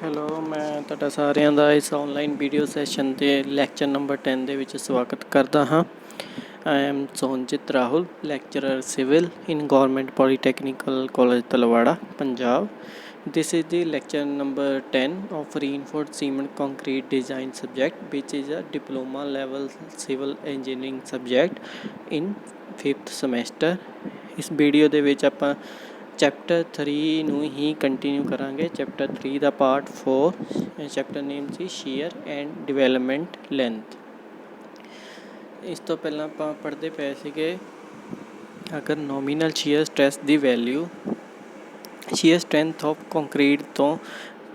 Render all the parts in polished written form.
Hello, ਮੈਂ ਤੁਹਾਡਾ ਸਾਰਿਆਂ ਦਾ ਇਸ ਆਨਲਾਈਨ ਵੀਡੀਓ ਸੈਸ਼ਨ ਦੇ ਲੈਕਚਰ ਨੰਬਰ 10 ਦੇ ਵਿੱਚ ਸਵਾਗਤ ਕਰਦਾ ਹਾਂ। I am Sonjit Rahul, lecturer civil in government polytechnical college Talwara, Punjab. This is the lecture number 10 of reinforced cement concrete design subject, which is a diploma level civil engineering subject in 5th semester। ਇਸ video ਦੇ ਵਿੱਚ ਆਪਾਂ chapter 3 ਨੂੰ ਹੀ continue ਕਰਾਂਗੇ। Chapter 3 the part 4, chapter name C sheer and development length. ਇਸ ਤੋਂ ਪਹਿਲਾਂ ਆਪਾਂ ਪੜ੍ਹਦੇ ਪਏ ਸੀਗੇ, ਅਗਰ nominal shear stress the value sheer strength of concrete ਤੋਂ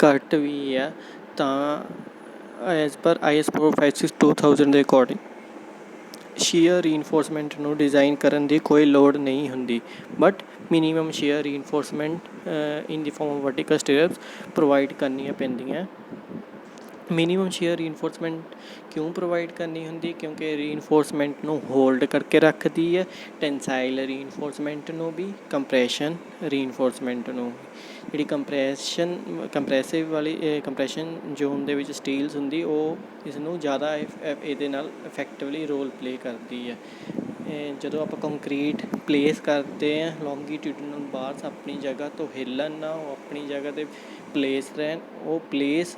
ਘੱਟ ਵੀ ਆ ਤਾਂ ਐਜ਼ ਪਰ IS 456/2000 ਦੇ ਅਕੋਰਡਿੰਗ ਸ਼ੀਅਰ ਰੀਇਨਫੋਰਸਮੈਂਟ ਨੂੰ ਡਿਜ਼ਾਈਨ ਕਰਨ ਦੀ ਕੋਈ ਲੋੜ ਨਹੀਂ ਹੁੰਦੀ, but minimum sheer reinforcement in the farm of vertical ਸਟਿਰਪਸ provide ਕਰਨੀਆਂ ਪੈਂਦੀਆਂ। ਮਿਨੀਮਮ ਸ਼ੀਅਰ ਰੀਇਨਫੋਰਸਮੈਂਟ ਕਿਉਂ ਪ੍ਰੋਵਾਈਡ ਕਰਨੀ ਹੁੰਦੀ? ਕਿਉਂਕਿ ਰੀਇਨਫੋਰਸਮੈਂਟ ਨੂੰ ਹੋਲਡ ਕਰਕੇ ਰੱਖਦੀ ਹੈ, ਟੈਂਸਾਈਲ ਰੀਇਨਫੋਰਸਮੈਂਟ ਨੂੰ ਵੀ, ਕੰਪਰੈਸ਼ਨ ਰੀਇਨਫੋਰਸਮੈਂਟ ਨੂੰ। ਜਿਹੜੀ ਕੰਪਰੈਸਿਵ ਵਾਲੀ ਕੰਪਰੈਸ਼ਨ ਜ਼ੋਨ ਦੇ ਵਿੱਚ ਸਟੀਲਸ ਹੁੰਦੀ, ਉਹ ਇਸ ਨੂੰ ਜ਼ਿਆਦਾ ਇਹਦੇ ਨਾਲ ਇਫੈਕਟਿਵਲੀ ਰੋਲ ਪਲੇ ਕਰਦੀ ਹੈ। ਜਦੋਂ ਆਪਾਂ ਕੰਕਰੀਟ ਪਲੇਸ ਕਰਦੇ ਹਾਂ, ਲੌਂਗੀਟਿਊਡਨਲ ਬਾਰਸ ਆਪਣੀ ਜਗ੍ਹਾ ਤੋਂ ਹਿੱਲਣ ਨਾ, ਉਹ ਆਪਣੀ ਜਗ੍ਹਾ 'ਤੇ ਪਲੇਸ ਰਹਿਣ, ਉਹ ਪਲੇਸ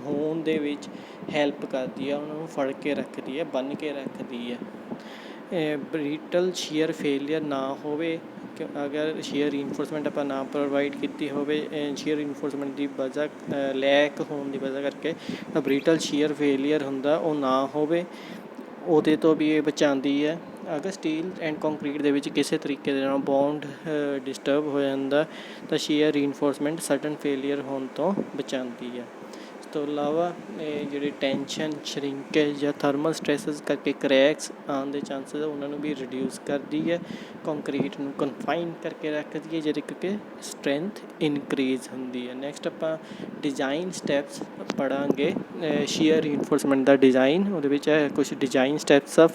ਹੋਣ ਦੇ ਵਿੱਚ ਹੈਲਪ ਕਰਦੀ ਹੈ, ਉਹਨਾਂ ਨੂੰ ਫੜ ਕੇ ਰੱਖਦੀ ਹੈ, ਬੰਨ੍ਹ ਕੇ ਰੱਖਦੀ ਹੈ। ਬ੍ਰਿਟਲ ਸ਼ੀਅਰ ਫੇਲੀਅਰ ਨਾ ਹੋਵੇ, ਅਗਰ ਸ਼ੀਅਰ ਰੀਇਨਫੋਰਸਮੈਂਟ ਆਪਾਂ ਨਾ ਪ੍ਰੋਵਾਈਡ ਕੀਤੀ ਹੋਵੇ, ਸ਼ੀਅਰ ਰੀਇਨਫੋਰਸਮੈਂਟ ਦੀ ਵਜ੍ਹਾ ਲੈਕ ਹੋਣ ਦੀ ਵਜ੍ਹਾ ਕਰਕੇ ਬ੍ਰਿਟਲ ਸ਼ੀਅਰ ਫੇਲੀਅਰ ਹੁੰਦਾ, ਉਹ ਨਾ ਹੋਵੇ, ਉਹਦੇ ਤੋਂ ਵੀ ਇਹ ਬਚਾਉਂਦੀ ਹੈ। ਅਗਰ ਸਟੀਲ ਐਂਡ ਕੰਕਰੀਟ ਦੇ ਵਿੱਚ ਕਿਸੇ ਤਰੀਕੇ ਦੇ ਨਾਲ ਬੌਂਡ ਡਿਸਟਰਬ ਹੋ ਜਾਂਦਾ ਤਾਂ ਸ਼ੀਅਰ ਰੀਇਨਫੋਰਸਮੈਂਟ ਸਡਨ ਫੇਲੀਅਰ ਹੋਣ ਤੋਂ ਬਚਾਉਂਦੀ ਹੈ। ਇਸ ਤੋਂ ਇਲਾਵਾ ਜਿਹੜੇ ਟੈਂਸ਼ਨ, ਸ਼ਰਿੰਕੇਜ ਜਾਂ ਥਰਮਲ ਸਟ੍ਰੈਸਿਸ ਕਰਕੇ ਕਰੈਕਸ ਆਉਣ ਦੇ ਚਾਂਸਿਸ ਉਹਨਾਂ ਨੂੰ ਵੀ ਰਿਡਿਊਸ ਕਰਦੀ ਹੈ। ਕੰਕਰੀਟ ਨੂੰ ਕਨਫਾਈਨ ਕਰਕੇ ਰੱਖਦੀ ਹੈ, ਜਿਹਦੇ ਕਰਕੇ ਸਟਰੈਂਥ ਇਨਕਰੀਜ਼ ਹੁੰਦੀ ਹੈ। ਨੈਕਸਟ ਆਪਾਂ ਡਿਜ਼ਾਈਨ ਸਟੈਪਸ ਪੜ੍ਹਾਂਗੇ। ਸ਼ੀਅਰ ਰੀਇਨਫੋਰਸਮੈਂਟ ਦਾ ਡਿਜ਼ਾਈਨ, ਉਹਦੇ ਵਿੱਚ ਕੁਛ ਡਿਜ਼ਾਈਨ ਸਟੈਪਸ ਆ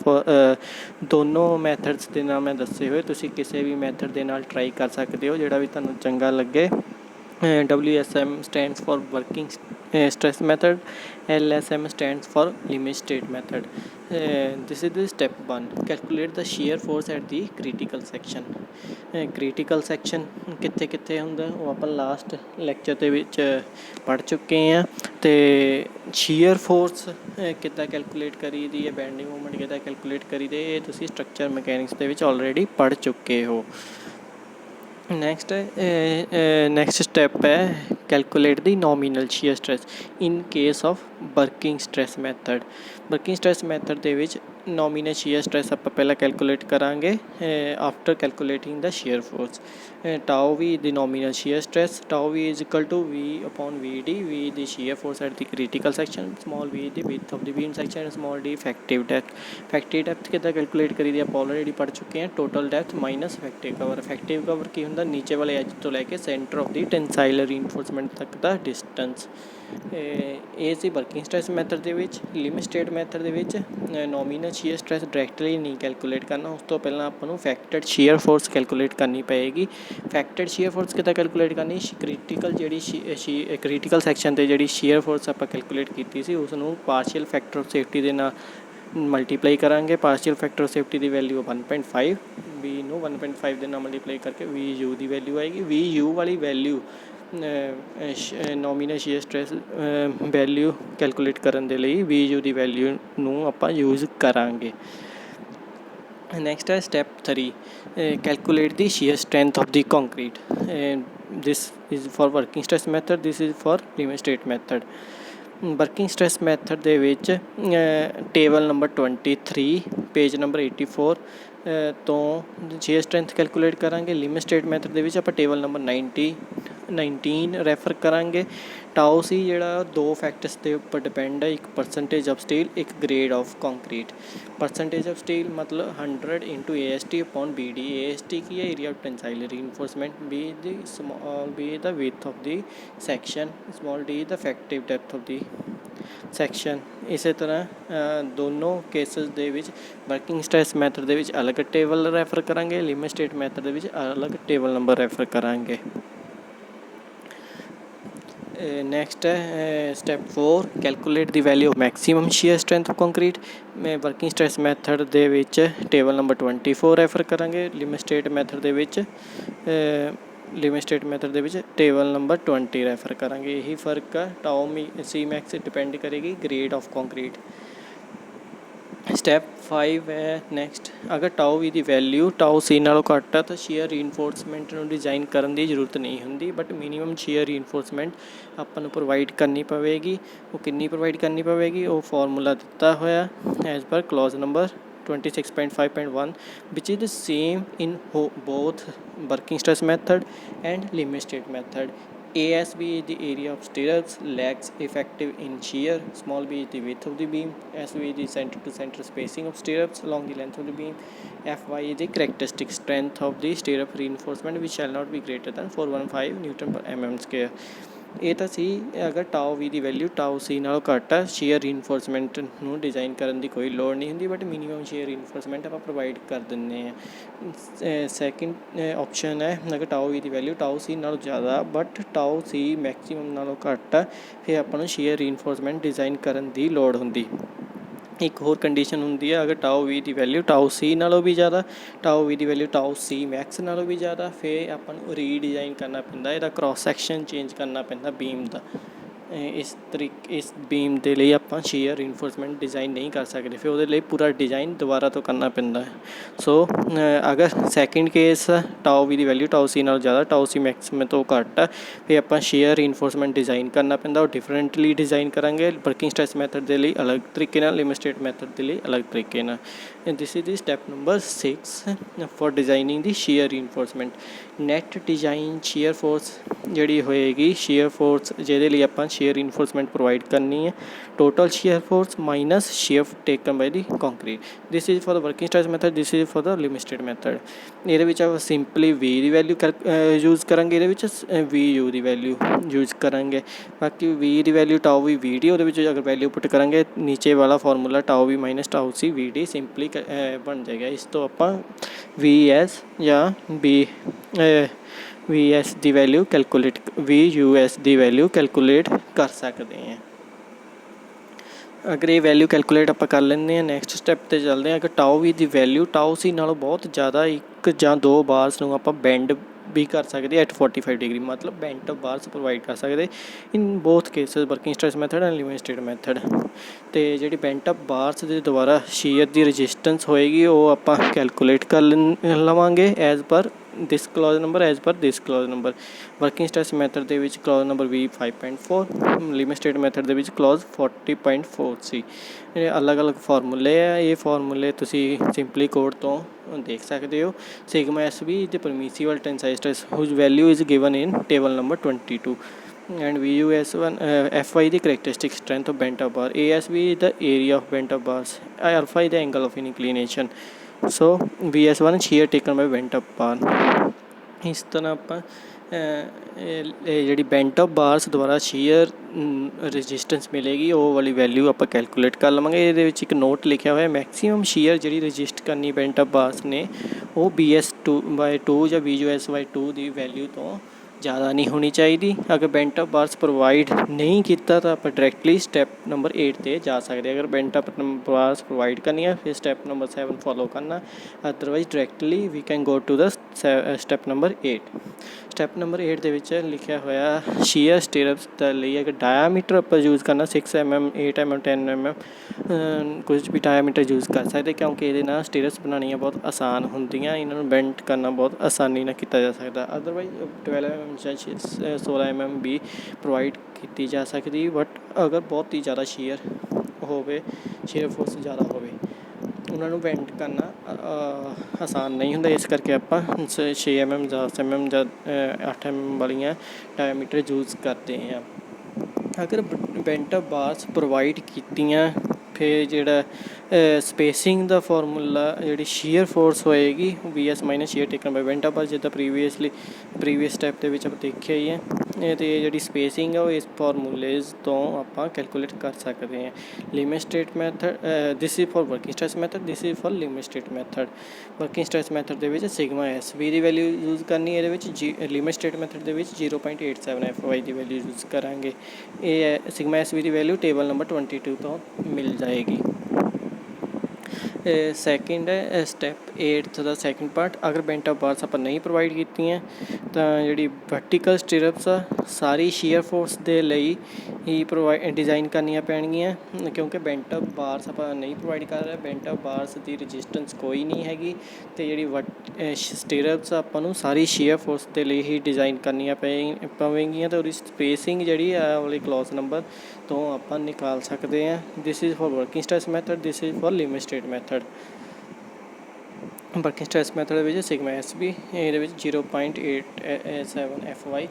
ਦੋਨੋਂ ਮੈਥਡਸ ਦੇ ਨਾਲ ਮੈਂ ਦੱਸੇ ਹੋਏ, ਤੁਸੀਂ ਕਿਸੇ ਵੀ ਮੈਥਡ ਦੇ ਨਾਲ ਟਰਾਈ ਕਰ ਸਕਦੇ ਹੋ, ਜਿਹੜਾ ਵੀ ਤੁਹਾਨੂੰ ਚੰਗਾ ਲੱਗੇ। WSM stands for working stress method, LSM stands for limit state method। This is the step 1, calculate the shear force at the critical section। Critical section ਕਿੱਥੇ ਕਿੱਥੇ ਹੁੰਦਾ, ਉਹ ਆਪਾਂ ਲਾਸਟ ਲੈਕਚਰ ਦੇ ਵਿੱਚ ਪੜ੍ਹ ਚੁੱਕੇ ਹਾਂ। ਅਤੇ ਸ਼ੀਅਰ ਫੋਰਸ ਕਿੱਦਾਂ ਕੈਲਕੂਲੇਟ ਕਰੀ ਦੀ ਹੈ, ਬੈਂਡਿੰਗ ਮੂਵਮੈਂਟ ਕਿੱਦਾਂ ਕੈਲਕੂਲੇਟ ਕਰੀ ਦੇ, ਇਹ ਤੁਸੀਂ ਸਟਰਕਚਰ ਮਕੈਨਿਕਸ ਦੇ ਵਿੱਚ ਆਲਰੇਡੀ ਪੜ੍ਹ ਚੁੱਕੇ ਹੋ। ਨੈਕਸਟ ਸਟੈਪ ਹੈ calculate the nominal shear stress in case of working stress method. Working stress method ਦੇ ਵਿੱਚ ਨੋਮੀਨਲ ਸ਼ੀਅਰ ਸਟ੍ਰੈਸ ਆਪਾਂ ਪਹਿਲਾਂ ਕੈਲਕੂਲੇਟ ਕਰਾਂਗੇ after calculating the shear force. Tau V the nominal shear stress, tau V is equal to V/VD, V the shear force at the critical section, small v the width of the beam section, small d effective depth. Effective depth ਕਿੱਦਾਂ calculate ਕਰੀ ਦੀ ਆਪਾਂ already ਪੜ੍ਹ ਚੁੱਕੇ ਹਾਂ, total depth minus effective cover. Effective cover ਕੀ ਹੁੰਦਾ? ਨੀਚੇ ਵਾਲੇ ਐਜ ਤੋਂ ਲੈ ਕੇ centre of the tensile reinforcement ਤੱਕ ਦਾ ਡਿਸਟੈਂਸ। ਇਹ ਸੀ ਵਰਕਿੰਗ ਸਟ੍ਰੈਸ ਮੈਥਡ ਦੇ ਵਿੱਚ। ਲਿਮਿਟ ਸਟੇਟ ਮੈਥਡ ਦੇ ਵਿੱਚ ਨੋਮੀਨਲ ਸ਼ੀਅਰ ਸਟ੍ਰੈਸ ਡਾਇਰੈਕਟਲੀ ਨਹੀਂ ਕੈਲਕੂਲੇਟ ਕਰਨਾ, ਉਸ ਤੋਂ ਪਹਿਲਾਂ ਆਪਾਂ ਨੂੰ ਫੈਕਟਡ ਸ਼ੀਅਰ ਫੋਰਸ ਕੈਲਕੂਲੇਟ ਕਰਨੀ ਪਏਗੀ। ਫੈਕਟਡ ਸ਼ੀਅਰ ਫੋਰਸ ਕਿੱਦਾਂ ਕੈਲਕੂਲੇਟ ਕਰਨੀ? ਕ੍ਰਿਟੀਕਲ ਸੈਕਸ਼ਨ 'ਤੇ ਜਿਹੜੀ ਸ਼ੀਅਰ ਫੋਰਸ ਆਪਾਂ ਕੈਲਕੂਲੇਟ ਕੀਤੀ ਸੀ, ਉਸ ਨੂੰ ਪਾਰਸ਼ੀਅਲ ਫੈਕਟਰ ਆਫ ਸੇਫਟੀ ਦੇ ਨਾਲ ਮਲਟੀਪਲਾਈ ਕਰਾਂਗੇ। ਪਾਰਸ਼ੀਅਲ factor of safety the value 1.5, V ਨੂੰ 1.5 ਦੇ ਨਾਲ ਮਲਟੀਪਲਾਈ ਕਰਕੇ VU ਦੀ ਵੈਲਿਊ ਆਏਗੀ। VU ਵਾਲੀ value nominal shear stress value calculate ਕਰਨ ਦੇ ਲਈ VU ਦੀ ਵੈਲਿਊ ਨੂੰ ਆਪਾਂ ਯੂਜ਼ ਕਰਾਂਗੇ। ਨੈਕਸਟ ਹੈ step 3, calculate the sheer strength of the concrete. This is for working stress method, this is for limit state method. Working stress method ਦੇ ਵਿੱਚ table number 23, page number 84 ਤੋਂ sheer strength calculate ਕਰਾਂਗੇ। Limit state method ਦੇ ਵਿੱਚ ਆਪਾਂ table number 19 refer ਕਰਾਂਗੇ। ਟਾਓ ਸੀ ਜਿਹੜਾ ਦੋ ਫੈਕਟਰਸ ਦੇ ਉੱਪਰ ਡਿਪੈਂਡ ਹੈ, ਇੱਕ ਪਰਸੈਂਟੇਜ ਆਫ ਸਟੀਲ, ਇੱਕ grade of concrete. Percentage of steel ਮਤਲਬ 100 × AST/BD। AST ਕੀ ਹੈ? Area of tensile reinforcement. B ਦਾ width of the section, small d ਦਾ effective depth of the section. ਇਸੇ ਤਰ੍ਹਾਂ ਦੋਨੋਂ ਕੇਸਿਸ ਦੇ ਵਿੱਚ ਵਰਕਿੰਗ ਸਟ੍ਰੈਸ ਮੈਥਡ ਦੇ ਵਿੱਚ ਅਲੱਗ ਟੇਬਲ ਰੈਫਰ ਕਰਾਂਗੇ, ਲਿਮਿਟ ਸਟੇਟ ਮੈਥਡ ਦੇ ਵਿੱਚ ਅਲੱਗ ਟੇਬਲ ਨੰਬਰ ਰੈਫਰ ਕਰਾਂਗੇ। ਨੈਕਸਟ ਹੈ step 4 calculate the value of maximum sheer strength of concrete. ਮੈਂ ਵਰਕਿੰਗ ਸਟ੍ਰੈਸ ਮੈਥਡ ਦੇ ਵਿੱਚ ਟੇਬਲ ਨੰਬਰ 24 ਰੈਫਰ ਕਰਾਂਗੇ। ਲਿਮਿਟ ਸਟੇਟ ਮੈਥਡ ਦੇ ਵਿੱਚ ਟੇਬਲ ਨੰਬਰ 20 ਰੈਫਰ ਕਰਾਂਗੇ। ਇਹੀ ਫਰਕ ਆ। ਟਾਓ ਸੀ ਮੈਕਸ ਡਿਪੈਂਡ ਕਰੇਗੀ ਗ੍ਰੇਡ ਆਫ ਕੰਕਰੀਟ। ਸਟੈਪ 5 ਹੈ ਨੈਕਸਟ, ਅਗਰ ਟਾਓ ਵੀ ਦੀ ਵੈਲਿਊ ਟਾਓ ਸੀ ਨਾਲੋਂ ਘੱਟ ਆ ਤਾਂ ਸ਼ੀਅਰ ਰੀਇਨਫੋਰਸਮੈਂਟ ਨੂੰ ਡਿਜ਼ਾਈਨ ਕਰਨ ਦੀ ਜ਼ਰੂਰਤ ਨਹੀਂ ਹੁੰਦੀ, ਬਟ ਮਿਨੀਮਮ ਸ਼ੀਅਰ ਰੀਇਨਫੋਰਸਮੈਂਟ ਆਪਾਂ ਨੂੰ ਪ੍ਰੋਵਾਈਡ ਕਰਨੀ ਪਵੇਗੀ। ਉਹ ਕਿੰਨੀ ਪ੍ਰੋਵਾਈਡ ਕਰਨੀ ਪਵੇਗੀ, ਉਹ ਫਾਰਮੂਲਾ ਦਿੱਤਾ ਹੋਇਆ as per clause number 26.5.1 which is the same in both working stress method and limit state method. ASB is the area of stirrups, legs effective in shear, small b is the width of the beam, SB is the center to center spacing of stirrups along the length of the beam, FY is the characteristic strength of the stirrup reinforcement which shall not be greater than 415 Newton per mm square. ਇਹ ਤਾਂ ਸੀ ਅਗਰ ਟਾਓ V ਦੀ value ਟਾਓ ਸੀ ਨਾਲੋਂ ਘੱਟ ਆ, sheer reinforcement ਨੂੰ design ਕਰਨ ਦੀ ਕੋਈ ਲੋੜ ਨਹੀਂ ਹੁੰਦੀ, ਬਟ ਮਿਨੀਮਮ ਸ਼ੀਅਰ ਰੀਇਨਫੋਰਸਮੈਂਟ ਆਪਾਂ ਪ੍ਰੋਵਾਈਡ ਕਰ ਦਿੰਦੇ ਹਾਂ। ਸੈਕਿੰਡ ਆਪਸ਼ਨ ਹੈ ਅਗਰ ਟਾਓ ਵੀ ਦੀ ਵੈਲਿਊ ਟਾਓ ਸੀ ਨਾਲੋਂ ਜ਼ਿਆਦਾ ਬਟ ਟਾਓ ਸੀ ਮੈਕਸੀਮਮ ਨਾਲੋਂ ਘੱਟ ਆ, ਫਿਰ ਆਪਾਂ ਨੂੰ ਸ਼ੀਅਰ ਰੀਇਨਫੋਰਸਮੈਂਟ ਡਿਜ਼ਾਈਨ ਕਰਨ ਦੀ ਲੋੜ ਹੁੰਦੀ। ਇੱਕ ਹੋਰ ਕੰਡੀਸ਼ਨ ਹੁੰਦੀ ਹੈ ਅਗਰ ਟਾਓ ਵੀ ਦੀ ਵੈਲਿਊ ਟਾਓ ਸੀ ਨਾਲੋਂ ਵੀ ਜ਼ਿਆਦਾ, ਟਾਓ ਵੀ ਦੀ ਵੈਲਿਊ ਟਾਓ ਸੀ ਮੈਕਸ ਨਾਲੋਂ ਵੀ ਜ਼ਿਆਦਾ, ਫਿਰ ਆਪਾਂ ਨੂੰ ਰੀਡਿਜ਼ਾਈਨ ਕਰਨਾ ਪੈਂਦਾ, ਇਹਦਾ ਕ੍ਰੋਸ ਸੈਕਸ਼ਨ ਚੇਂਜ ਕਰਨਾ ਪੈਂਦਾ ਬੀਮ ਦਾ। ਇਸ ਬੀਮ ਦੇ ਲਈ ਆਪਾਂ ਸ਼ੀਅਰ ਰੀਇਨਫੋਰਸਮੈਂਟ ਡਿਜ਼ਾਈਨ ਨਹੀਂ ਕਰ ਸਕਦੇ, ਫਿਰ ਉਹਦੇ ਲਈ ਪੂਰਾ ਡਿਜ਼ਾਈਨ ਦੁਬਾਰਾ ਤੋਂ ਕਰਨਾ ਪੈਂਦਾ ਹੈ। ਸੋ ਅਗਰ ਸੈਕਿੰਡ ਕੇਸ ਟਾਓ ਵੀ ਦੀ ਵੈਲਿਊ ਟਾਓ ਸੀ ਨਾਲੋਂ ਜ਼ਿਆਦਾ, ਟਾਓ ਸੀ ਮੈਕਸਿਮਮ ਤੋਂ ਘੱਟ ਆ, ਫਿਰ ਆਪਾਂ ਸ਼ੀਅਰ ਰੀਇਨਫੋਰਸਮੈਂਟ ਡਿਜ਼ਾਈਨ ਕਰਨਾ ਪੈਂਦਾ। ਉਹ ਡਿਫਰੈਂਟਲੀ ਡਿਜ਼ਾਈਨ ਕਰਾਂਗੇ, ਵਰਕਿੰਗ ਸਟ੍ਰੈਸ ਮੈਥਡ ਦੇ ਲਈ ਅਲੱਗ ਤਰੀਕੇ ਨਾਲ, ਲਿਮਿਟ ਸਟੇਟ ਮੈਥਡ ਦੇ ਲਈ ਅਲੱਗ ਤਰੀਕੇ ਨਾਲ। This is the step number 6 for designing the shear reinforcement. Net design shear force ਜਿਹੜੀ ਹੋਏਗੀ, ਸ਼ੀਅਰ ਫੋਰਸ ਜਿਹਦੇ ਲਈ ਆਪਾਂ ਸ਼ੀਅਰ ਰੀਇਨਫੋਰਸਮੈਂਟ ਪ੍ਰੋਵਾਈਡ ਕਰਨੀ ਹੈ, total shear force minus shear taken by the concrete. This is for the working stress method, this is for the limit state method. ਇਹਦੇ ਵਿੱਚ ਆਪਾਂ ਸਿੰਪਲੀ ਵੀ ਦੀ ਵੈਲਿਊ ਯੂਜ਼ ਕਰਾਂਗੇ, ਇਹਦੇ ਵਿੱਚ ਵੀ ਯੂ ਦੀ ਵੈਲਿਊ ਯੂਜ਼ ਕਰਾਂਗੇ। ਬਾਕੀ ਵੀ ਦੀ ਵੈਲਿਊ ਟਾਓ ਵੀ ਵੀ ਡੀ, ਉਹਦੇ ਵਿੱਚ ਅਗਰ ਵੈਲਿਊ ਪੁੱਟ ਕਰਾਂਗੇ ਨੀਚੇ ਵਾਲਾ ਫਾਰਮੂਲਾ ਟਾਓ ਵੀ ਮਾਈਨਸ ਟਾਓ ਸੀ ਵੀ ਡੀ ਸਿੰਪਲੀ ਬਣ ਜਾਏਗਾ। ਇਸ ਤੋਂ ਆਪਾਂ ਵੀ ਐਸ ਜਾਂ ਵੀ ਐਸ ਦੀ ਵੈਲਿਊ ਕੈਲਕੂਲੇਟ, ਵੀ ਯੂ ਐਸ ਦੀ ਵੈਲਿਊ ਕੈਲਕੂਲੇਟ ਕਰ ਸਕਦੇ ਹਾਂ। ਅਗਰ ਇਹ ਵੈਲਿਊ ਕੈਲਕੂਲੇਟ ਆਪਾਂ ਕਰ ਲੈਂਦੇ ਹਾਂ, ਨੈਕਸਟ ਸਟੈਪ 'ਤੇ ਚੱਲਦੇ ਹਾਂ। ਅਗਰ ਟਾਓ ਵੀ ਦੀ ਵੈਲਿਊ ਟਾਓ ਸੀ ਨਾਲੋਂ ਬਹੁਤ ਜ਼ਿਆਦਾ, ਇੱਕ ਜਾਂ ਦੋ ਬਾਰਸ ਨੂੰ ਆਪਾਂ ਬੈਂਡ ਵੀ ਕਰ ਸਕਦੇ ਐਟ 45 ਡਿਗਰੀ, ਮਤਲਬ ਬੈਂਟ ਬਾਰਸ ਪ੍ਰੋਵਾਈਡ ਕਰ ਸਕਦੇ in both cases, working stress method and limit state method. ਅਤੇ ਜਿਹੜੀ ਬੈਂਟ ਅਪ ਬਾਰਸ ਦੇ ਦੁਆਰਾ ਸ਼ੀਅਰ ਦੀ ਰਜਿਸਟੈਂਸ ਹੋਏਗੀ ਉਹ ਆਪਾਂ ਕੈਲਕੂਲੇਟ ਕਰ ਲਵਾਂਗੇ as per this clause number, as per this clause number. Working stress method ਦੇ ਵਿੱਚ clause number B 5.4, limit state method ਦੇ ਵਿੱਚ ਕਲੌਜ਼ 40.4 ਸੀ। ਇਹ ਅਲੱਗ ਅਲੱਗ ਫਾਰਮੂਲੇ ਆ, ਇਹ ਫਾਰਮੂਲੇ ਤੁਸੀਂ ਸਿੰਪਲੀ ਕੋਡ ਤੋਂ ਦੇਖ ਸਕਦੇ ਹੋ। Sigma S V is the permissible tensile stress whose value is given in table number 22 and VUS1 FY the characteristic strength of bent up bar, ASB is the area of bent up bars, alpha is the angle of inclination, so VS1 shear taken by bent up bar। ਇਸ ਤਰ੍ਹਾਂ ਆਪਾਂ ਜਿਹੜੀ bent up ਬਾਰਸ ਦੁਆਰਾ sheer resistance ਮਿਲੇਗੀ ਉਹ ਵਾਲੀ value ਆਪਾਂ calculate ਕਰ ਲਵਾਂਗੇ। ਇਹਦੇ ਵਿੱਚ ਇੱਕ ਨੋਟ ਲਿਖਿਆ ਹੋਇਆ, ਮੈਕਸੀਮਮ ਸ਼ੀਅਰ ਜਿਹੜੀ ਰਜਿਸਟ ਕਰਨੀ ਬੈਂਟ ਅਪ ਬਾਰਸ ਨੇ ਉਹ BS2/2 ਜਾਂ VUS/2 ਦੀ ਵੈਲਿਊ ਤੋਂ ਜ਼ਿਆਦਾ ਨਹੀਂ ਹੋਣੀ ਚਾਹੀਦੀ। ਅਗਰ ਬੈਂਟ ਅਪ ਬਾਰਸ ਪ੍ਰੋਵਾਈਡ ਨਹੀਂ ਕੀਤਾ ਤਾਂ ਆਪਾਂ ਡਾਇਰੈਕਟਲੀ ਸਟੈਪ ਨੰਬਰ 8 'ਤੇ ਜਾ ਸਕਦੇ। ਅਗਰ ਬੈਂਟ ਅਪ ਬਾਰਸ ਪ੍ਰੋਵਾਈਡ ਕਰਨੀ ਹੈ ਫਿਰ ਸਟੈਪ ਨੰਬਰ 7 ਫੋਲੋ ਕਰਨਾ, otherwise directly we can go to the step number 8। Step number 8 ਦੇ ਵਿੱਚ ਲਿਖਿਆ ਹੋਇਆ ਸ਼ੀਅਰ ਸਟੀਰਅਪਸ ਦੇ ਲਈ ਅਗਰ ਡਾਇਆਮੀਟਰ ਆਪਾਂ ਯੂਜ਼ ਕਰਨਾ 6 mm 8 mm 10 mm ਕੁਝ ਵੀ ਡਾਇਆਮੀਟਰ ਯੂਜ਼ ਕਰ ਸਕਦੇ, ਕਿਉਂਕਿ ਇਹਦੇ ਨਾਲ ਸਟੀਰਅਪਸ ਬਣਾਉਣੀਆਂ ਬਹੁਤ ਆਸਾਨ ਹੁੰਦੀਆਂ, ਇਹਨਾਂ ਨੂੰ ਬੈਂਡ ਕਰਨਾ ਬਹੁਤ ਆਸਾਨੀ ਨਾਲ ਕੀਤਾ ਜਾ ਸਕਦਾ। ਅਦਰਵਾਈਜ਼ 12 mm ਜਾਂ 16 mm ਵੀ ਪ੍ਰੋਵਾਈਡ ਕੀਤੀ ਜਾ ਸਕਦੀ, ਬਟ ਅਗਰ ਬਹੁਤ ਹੀ ਜ਼ਿਆਦਾ ਸ਼ੀਅਰ ਹੋਵੇ, ਸ਼ੀਅਰ ਫੋਰਸ ਜ਼ਿਆਦਾ ਹੋਵੇ, ਉਹਨਾਂ ਨੂੰ ਬੈਂਡ ਕਰਨਾ ਆਸਾਨ ਨਹੀਂ ਹੁੰਦਾ। ਇਸ ਕਰਕੇ ਆਪਾਂ 6 mm 10 mm ਜਾਂ 8 mm ਵਾਲੀਆਂ ਡਾਇਆਮੀਟਰ ਯੂਜ਼ ਕਰਦੇ ਹਾਂ। ਅਗਰ ਬੈਂਟ ਅਪ ਬਾਰਸ ਪ੍ਰੋਵਾਈਡ ਕੀਤੀਆਂ ਫਿਰ ਜਿਹੜਾ ਸਪੇਸਿੰਗ ਦਾ ਫਾਰਮੂਲਾ ਜਿਹੜੀ ਸ਼ੀਅਰ ਫੋਰਸ ਹੋਏਗੀ VS minus shear taken by bent up bar, ਜਿੱਦਾਂ ਪ੍ਰੀਵੀਅਸ ਸਟੈਪ ਦੇ ਵਿੱਚ ਆਪਾਂ ਦੇਖਿਆ ਹੀ ਹੈ। ਤੇ ਜਿਹੜੀ ਸਪੇਸਿੰਗ ਹੈ ਉਹ ਇਸ ਫਾਰਮੂਲੇਜ਼ ਤੋਂ ਆਪਾਂ ਕੈਲਕੂਲੇਟ ਕਰ ਸਕਦੇ ਹਾਂ। Limit state method, this is for working stress method, this is for limit state method. Working stress method ਦੇ ਵਿੱਚ ਸਿਗਮਾ ਐਸ ਵੀ ਦੀ ਵੈਲਿਊ ਯੂਜ਼ ਕਰਨੀ, ਇਹਦੇ ਵਿੱਚ ਲਿਮਿਟ ਸਟੇਟ ਮੈਥਡ ਦੇ ਵਿੱਚ 0.87 FY ਦੀ ਵੈਲਿਊ ਯੂਜ਼ ਕਰਾਂਗੇ। ਇਹ ਸਿਗਮਾ ਐਸ ਵੀ ਦੀ ਵੈਲਿਊ ਟੇਬਲ ਨੰਬਰ 22 ਤੋਂ ਮਿਲ ਜਾਏਗੀ। ਸੈਕਿੰਡ ਹੈ ਸਟੈਪ 8 ਦਾ ਸੈਕਿੰਡ ਪਾਰਟ, ਅਗਰ ਬੈਂਟ ਆਫ ਬਾਰਸ ਆਪਾਂ ਨਹੀਂ ਪ੍ਰੋਵਾਈਡ ਕੀਤੀਆਂ ਤਾਂ ਜਿਹੜੀ ਵਰਟੀਕਲ ਸਟਿਰਪਸ ਆ ਸਾਰੀ ਸ਼ੀਅਰ ਫੋਰਸ ਦੇ ਲਈ ਹੀ ਡਿਜ਼ਾਈਨ ਕਰਨੀਆਂ ਪੈਣਗੀਆਂ, ਕਿਉਂਕਿ ਬੈਂਟ ਆਫ ਬਾਰਸ ਆਪਾਂ ਨਹੀਂ ਪ੍ਰੋਵਾਈਡ ਕਰ ਰਹੇ। ਬੈਂਟ ਆਫ ਬਾਰਸ ਦੀ ਰਜਿਸਟੈਂਸ ਕੋਈ ਨਹੀਂ ਹੈਗੀ, ਅਤੇ ਜਿਹੜੀ ਸਟਿਰਪਸ ਆਪਾਂ ਨੂੰ ਸਾਰੀ ਸ਼ੀਅਰ ਫੋਰਸ ਦੇ ਲਈ ਹੀ ਡਿਜ਼ਾਈਨ ਕਰਨੀਆਂ ਪਵੇਗੀਆਂ, ਅਤੇ ਉਹਦੀ ਸਪੇਸਿੰਗ ਜਿਹੜੀ ਆ ਵਾਲੀ ਕਲੌਜ਼ ਨੰਬਰ ਤੋਂ ਆਪਾਂ ਨਿਕਾਲ ਸਕਦੇ ਹਾਂ। ਦਿਸ is for working stress method, this is for limit state method. Working stress method ਦੇ ਵਿੱਚ ਸਿਗਮਾ ਐਸ ਵੀ ਇਹਦੇ ਵਿੱਚ 0.87 FY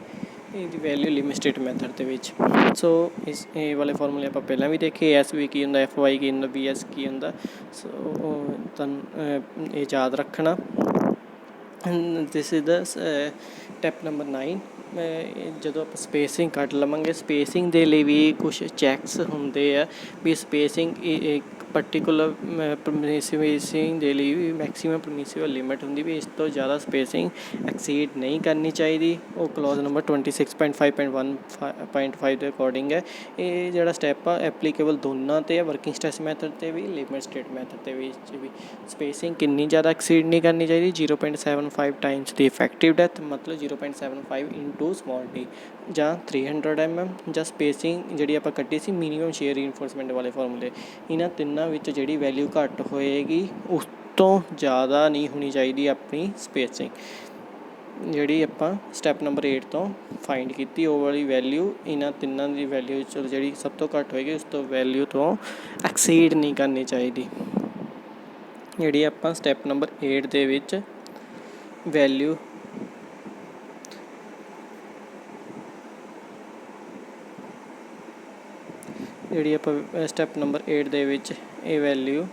ਇਹਦੀ ਵੈਲਿਊ ਲਿਮਿਟ ਸਟੇਟ ਮੈਥਡ ਦੇ ਵਿੱਚ। ਸੋ ਇਸ ਇਹ ਵਾਲੇ ਫਾਰਮੂਲੇ ਆਪਾਂ ਪਹਿਲਾਂ ਵੀ ਦੇਖੇ, ਐਸ ਵੀ ਕੀ ਹੁੰਦਾ, FY ਕੀ ਹੁੰਦਾ, BS ਕੀ ਹੁੰਦਾ। ਸੋ ਤੁਹਾਨੂੰ ਇਹ ਯਾਦ ਰੱਖਣਾ। This is the step number 9। ਜਦੋਂ ਆਪਾਂ ਸਪੇਸਿੰਗ ਕੱਢ ਲਵਾਂਗੇ, ਸਪੇਸਿੰਗ ਦੇ ਲਈ ਵੀ ਕੁਛ ਚੈੱਕਸ ਹੁੰਦੇ ਆ ਵੀ ਸਪੇਸਿੰਗ ਇੱਕ ਪਰਟੀਕੂਲਰ ਸਪੇਸਿੰਗ ਦੇ ਲਈ ਵੀ ਮੈਕਸੀਮਮ ਪਰਮਿਸਿਬਲ ਲਿਮਿਟ ਹੁੰਦੀ ਵੀ ਇਸ ਤੋਂ ਜ਼ਿਆਦਾ ਸਪੇਸਿੰਗ ਐਕਸੀਡ ਨਹੀਂ ਕਰਨੀ ਚਾਹੀਦੀ। ਉਹ ਕਲੌਜ਼ ਨੰਬਰ 26.5.1.5 ਦੇ ਅਕੋਰਡਿੰਗ ਹੈ। ਇਹ ਜਿਹੜਾ ਸਟੈਪ ਆ ਐਪਲੀਕੇਬਲ ਦੋਨਾਂ 'ਤੇ ਆ, ਵਰਕਿੰਗ ਸਟ੍ਰੈਸ ਮੈਥਡ 'ਤੇ ਵੀ ਲਿਮਿਟ ਸਟੇਟ ਮੈਥਡ 'ਤੇ ਵੀ। ਸਪੇਸਿੰਗ ਕਿੰਨੀ ਜ਼ਿਆਦਾ ਐਕਸੀਡ ਨਹੀਂ ਕਰਨੀ ਚਾਹੀਦੀ, 0.75 ਟਾਈਮਸ ਦੀ ਇਫੈਕਟਿਵ ਡੈਥ, ਮਤਲਬ 0.75 ਇੰਟੂ ਸਮਾਲ ਡੀ ਜਾਂ 300 mm, ਜਾਂ ਸਪੇਸਿੰਗ ਜਿਹੜੀ ਆਪਾਂ ਕੱਢੀ ਸੀ ਮਿਨੀਮਮ ਸ਼ੇਅਰ ਰੀਇਨਫੋਰਸਮੈਂਟ ਵਾਲੇ ਫਾਰਮੂਲੇ। ਇਹਨਾਂ ਤਿੰਨਾਂ ਵਿੱਚ ਜਿਹੜੀ ਵੈਲਿਊ ਘੱਟ ਹੋਏਗੀ ਉਸ ਤੋਂ ਜ਼ਿਆਦਾ ਨਹੀਂ ਹੋਣੀ ਚਾਹੀਦੀ ਆਪਣੀ ਸਪੇਸਿੰਗ, ਜਿਹੜੀ ਆਪਾਂ ਸਟੈਪ ਨੰਬਰ 8 ਤੋਂ ਫਾਈਂਡ ਕੀਤੀ। ਉਹ ਵਾਲੀ ਵੈਲਿਊ ਇਹਨਾਂ ਤਿੰਨਾਂ ਦੀ ਵੈਲਿਊ ਜਿਹੜੀ ਸਭ ਤੋਂ ਘੱਟ ਹੋਏਗੀ ਉਸ ਤੋਂ ਵੈਲਿਊ ਤੋਂ ਐਕਸੀਡ ਨਹੀਂ ਕਰਨੀ ਚਾਹੀਦੀ। ਜਿਹੜੀ ਆਪਾਂ ਸਟੈਪ ਨੰਬਰ 8 ਦੇ ਵਿੱਚ ਵੈਲਿਊ ਸਟੈਪ ਨੰਬਰ 8 ਦੇ ਵਿੱਚ ਇਹ ਵੈਲਿਊ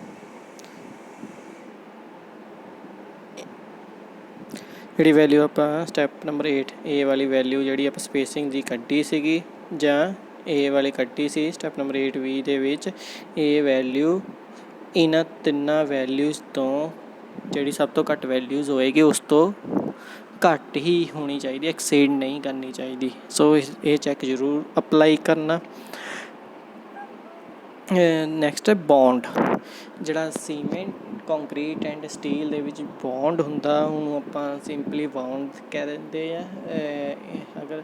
ਆਪਾਂ ਸਟੈਪ ਨੰਬਰ 8 ਇਹ ਵਾਲੀ ਵੈਲਿਊ ਜਿਹੜੀ ਆਪਾਂ ਸਪੇਸਿੰਗ ਦੀ ਕੱਢੀ ਸੀਗੀ ਜਾਂ ਇਹ ਵਾਲੀ ਕੱਢੀ ਸੀ ਸਟੈਪ ਨੰਬਰ 8B ਦੇ ਵਿੱਚ, ਇਹ ਵੈਲਿਊ ਇਹਨਾਂ ਤਿੰਨਾਂ ਵੈਲਿਊਜ਼ ਤੋਂ ਜਿਹੜੀ ਸਭ ਤੋਂ ਘੱਟ ਵੈਲਿਊਜ਼ ਹੋਏਗੀ ਉਸ ਤੋਂ ਘੱਟ ਹੀ ਹੋਣੀ ਚਾਹੀਦੀ, ਐਕਸੀਡ ਨਹੀਂ ਕਰਨੀ ਚਾਹੀਦੀ। ਸੋ ਇਹ ਚੈੱਕ ਜ਼ਰੂਰ ਅਪਲਾਈ ਕਰਨਾ। ਨੈਕਸਟ ਹੈ ਬੌਂਡ। ਜਿਹੜਾ ਸੀਮੈਂਟ, ਕੰਕਰੀਟ ਐਂਡ ਸਟੀਲ ਦੇ ਵਿੱਚ ਬੌਂਡ ਹੁੰਦਾ ਉਹਨੂੰ ਆਪਾਂ ਸਿੰਪਲੀ ਬੌਂਡ ਕਹਿ ਦਿੰਦੇ ਆ। ਅਗਰ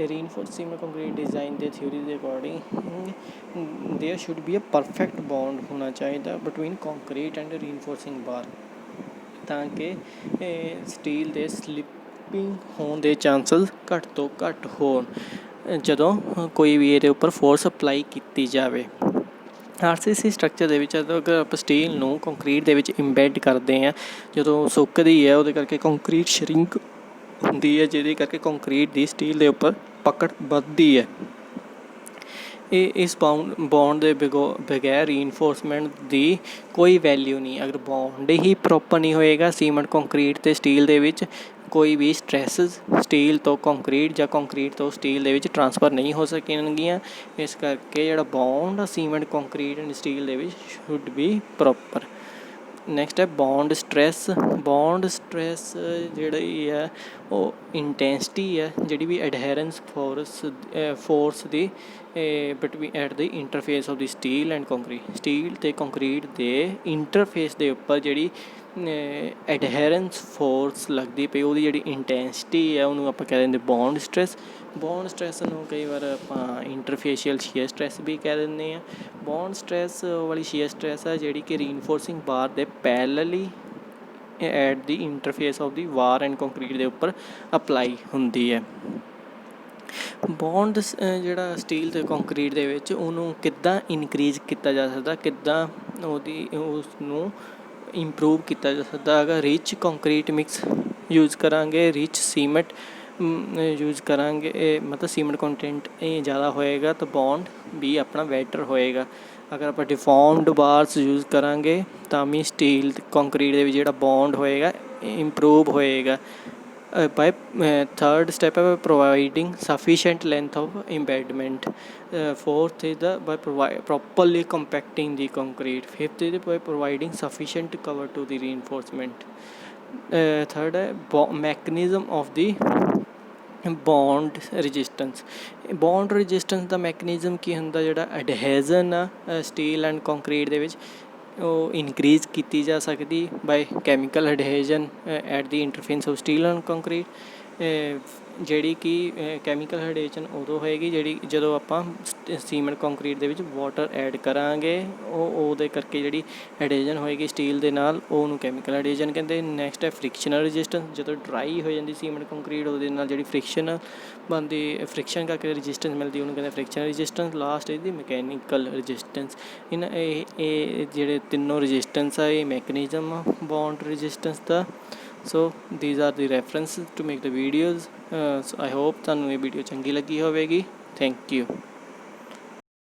ਰੀਇਨਫੋਰਸਡ ਸੀਮੈਂਟ ਕੰਕਰੀਟ ਡਿਜ਼ਾਈਨ ਦੇ ਥਿਊਰੀ ਦੇ according there should be a perfect bond ਹੋਣਾ ਚਾਹੀਦਾ between concrete and reinforcing bar, ਤਾਂ ਕਿ ਸਟੀਲ ਦੇ ਸਲਿੱਪਿੰਗ ਹੋਣ ਦੇ ਚਾਂਸਸ ਘੱਟ ਤੋਂ ਘੱਟ ਹੋਣ ਜਦੋਂ ਕੋਈ ਵੀ ਇਹਦੇ ਉੱਪਰ ਫੋਰਸ ਅਪਲਾਈ ਕੀਤੀ ਜਾਵੇ। RCC ਸਟਰਕਚਰ ਦੇ ਵਿੱਚ ਅਗਰ ਆਪਾਂ ਸਟੀਲ ਨੂੰ ਕੰਕਰੀਟ ਦੇ ਵਿੱਚ ਇੰਬੈਡ ਕਰਦੇ ਹਾਂ, ਜਦੋਂ ਸੁੱਕਦੀ ਹੈ ਉਹਦੇ ਕਰਕੇ ਕੰਕਰੀਟ ਸ਼ਰਿੰਕ ਹੁੰਦੀ ਹੈ, ਜਿਹਦੇ ਕਰਕੇ ਕੰਕਰੀਟ ਦੀ ਸਟੀਲ ਦੇ ਉੱਪਰ ਪਕੜ ਵੱਧਦੀ ਹੈ। ਇਸ ਬੌਂਡ ਦੇ ਬਗੈਰ ਰੀਇਨਫੋਰਸਮੈਂਟ ਦੀ ਕੋਈ ਵੈਲਿਊ ਨਹੀਂ। ਅਗਰ ਬੌਂਡ ਹੀ ਪ੍ਰੋਪਰ ਨਹੀਂ ਹੋਏਗਾ ਸੀਮੈਂਟ ਕੰਕਰੀਟ ਅਤੇ ਸਟੀਲ ਦੇ ਵਿੱਚ, ਕੋਈ ਵੀ ਸਟਰੈਸਿਸ ਸਟੀਲ ਤੋਂ ਕੰਕਰੀਟ ਜਾਂ ਕੰਕਰੀਟ ਤੋਂ ਸਟੀਲ ਦੇ ਵਿੱਚ ਟਰਾਂਸਫਰ ਨਹੀਂ ਹੋ ਸਕਣਗੀਆਂ। ਇਸ ਕਰਕੇ ਜਿਹੜਾ bond cement concrete and steel ਦੇ ਵਿੱਚ ਸ਼ੁੱਡ ਬੀ ਪ੍ਰੋਪਰ। ਨੈਕਸਟ ਹੈ ਬੌਂਡ ਸਟਰੈਸ। ਬੌਂਡ ਸਟਰੈਸ ਜਿਹੜੀ ਹੈ ਉਹ ਇੰਟੈਂਸਿਟੀ ਹੈ ਜਿਹੜੀ ਵੀ ਐਡਹੈਰੈਂਸ force the between at the interface of the steel and concrete. Steel ਅਤੇ ਕੰਕਰੀਟ ਦੇ ਇੰਟਰਫੇਸ ਦੇ ਉੱਪਰ ਜਿਹੜੀ ਐਡਹੈਰੈਂਸ ਫੋਰਸ ਲੱਗਦੀ ਪਈ ਉਹਦੀ ਜਿਹੜੀ ਇੰਟੈਂਸਿਟੀ ਹੈ ਉਹਨੂੰ ਆਪਾਂ ਕਹਿ ਦਿੰਦੇ ਬੌਂਡ ਸਟਰੈਸ। ਬੌਂਡ ਸਟਰੈਸ ਨੂੰ ਕਈ ਵਾਰ ਆਪਾਂ ਇੰਟਰਫੇਸ਼ੀਅਲ ਸ਼ੀਅਰ ਸਟਰੈਸ ਵੀ ਕਹਿ ਦਿੰਦੇ ਹਾਂ। ਬੌਂਡ ਸਟਰੈਸ ਵਾਲੀ ਸ਼ੀਅਰ ਸਟਰੈਸ ਹੈ ਜਿਹੜੀ ਕਿ ਰੀਇਨਫੋਰਸਿੰਗ ਬਾਰ ਦੇ parallelly at the interface of the bar and concrete ਦੇ ਉੱਪਰ ਅਪਲਾਈ ਹੁੰਦੀ ਹੈ। ਬੌਂਡ ਜਿਹੜਾ ਸਟੀਲ ਅਤੇ ਕੰਕਰੀਟ ਦੇ ਵਿੱਚ ਉਹਨੂੰ ਕਿੱਦਾਂ ਇਨਕਰੀਜ਼ ਕੀਤਾ ਜਾ ਸਕਦਾ, ਕਿੱਦਾਂ ਉਸਨੂੰ ਇੰਪਰੂਵ ਕੀਤਾ ਜਾ ਸਕਦਾ। ਅਗਰ ਰਿਚ ਕੰਕਰੀਟ ਮਿਕਸ ਯੂਜ਼ ਕਰਾਂਗੇ, ਰਿਚ ਸੀਮੈਂਟ ਯੂਜ਼ ਕਰਾਂਗੇ, ਮਤਲਬ ਸੀਮੈਂਟ ਕੰਟੈਂਟ ਇਹ ਜ਼ਿਆਦਾ ਹੋਏਗਾ ਤਾਂ ਬੌਂਡ ਵੀ ਆਪਣਾ ਬੈਟਰ ਹੋਏਗਾ। ਅਗਰ ਆਪਾਂ ਡਿਫੋਰਮਡ ਬਾਰਸ ਯੂਜ਼ ਕਰਾਂਗੇ ਤਾਂ ਵੀ ਸਟੀਲ ਕੰਕਰੀਟ ਦੇ ਵਿੱਚ ਜਿਹੜਾ ਬੌਂਡ ਹੋਏਗਾ ਇੰਪਰੂਵ ਹੋਏਗਾ। Third step by providing sufficient length of embedment. Fourth is by properly compacting the concrete. Fifth is by providing sufficient cover to the reinforcement. Third है mechanism of the bond resistance. Bond resistance the mechanism ਕੀ ਹੁੰਦਾ, ਜਿਹੜਾ adhesion ਆ steel and concrete ਦੇ ਵਿੱਚ ਉਹ increase ਕੀਤੀ ਜਾ ਸਕਦੀ by chemical adhesion at the interface of steel and concrete. ਜਿਹੜੀ ਕਿ ਕੈਮੀਕਲ ਐਡਹੇਜ਼ਨ ਉਦੋਂ ਹੋਏਗੀ ਜਦੋਂ ਆਪਾਂ ਸੀਮੈਂਟ ਕੰਕਰੀਟ ਦੇ ਵਿੱਚ ਵਾਟਰ ਐਡ ਕਰਾਂਗੇ, ਉਹਦੇ ਕਰਕੇ ਜਿਹੜੀ ਐਡਹੇਜ਼ਨ ਹੋਏਗੀ ਸਟੀਲ ਦੇ ਨਾਲ, ਉਹਨੂੰ ਕੈਮੀਕਲ ਐਡਹੇਜ਼ਨ ਕਹਿੰਦੇ। ਨੈਕਸਟ ਹੈ ਫ੍ਰਿਕਸ਼ਨਲ ਰੈਜ਼ਿਸਟੈਂਸ। ਜਦੋਂ ਡਰਾਈ ਹੋ ਜਾਂਦੀ ਸੀਮੈਂਟ ਕੰਕਰੀਟ, ਉਹਦੇ ਨਾਲ ਜਿਹੜੀ ਫ੍ਰਿਕਸ਼ਨ ਬਣਦੀ, ਫ੍ਰਿਕਸ਼ਨ ਕਰਕੇ ਰੈਜ਼ਿਸਟੈਂਸ ਮਿਲਦੀ, ਉਹਨੂੰ ਕਹਿੰਦੇ ਫ੍ਰਿਕਸ਼ਨ ਰੈਜ਼ਿਸਟੈਂਸ। ਲਾਸਟ ਇਹਦੀ ਮਕੈਨੀਕਲ ਰੈਜ਼ਿਸਟੈਂਸ। ਇਹ ਜਿਹੜੇ ਤਿੰਨੋਂ ਰੈਜ਼ਿਸਟੈਂਸ ਆ, ਇਹ ਮੈਕੈਨਿਜ਼ਮ ਆ ਬੌਂਡ ਰੈਜ਼ਿਸਟੈਂਸ ਦਾ। So these are the reference to make the videos. I hope ਤੁਹਾਨੂੰ ਇਹ ਵੀਡੀਓ ਚੰਗੀ ਲੱਗੀ ਹੋਵੇਗੀ। Thank you.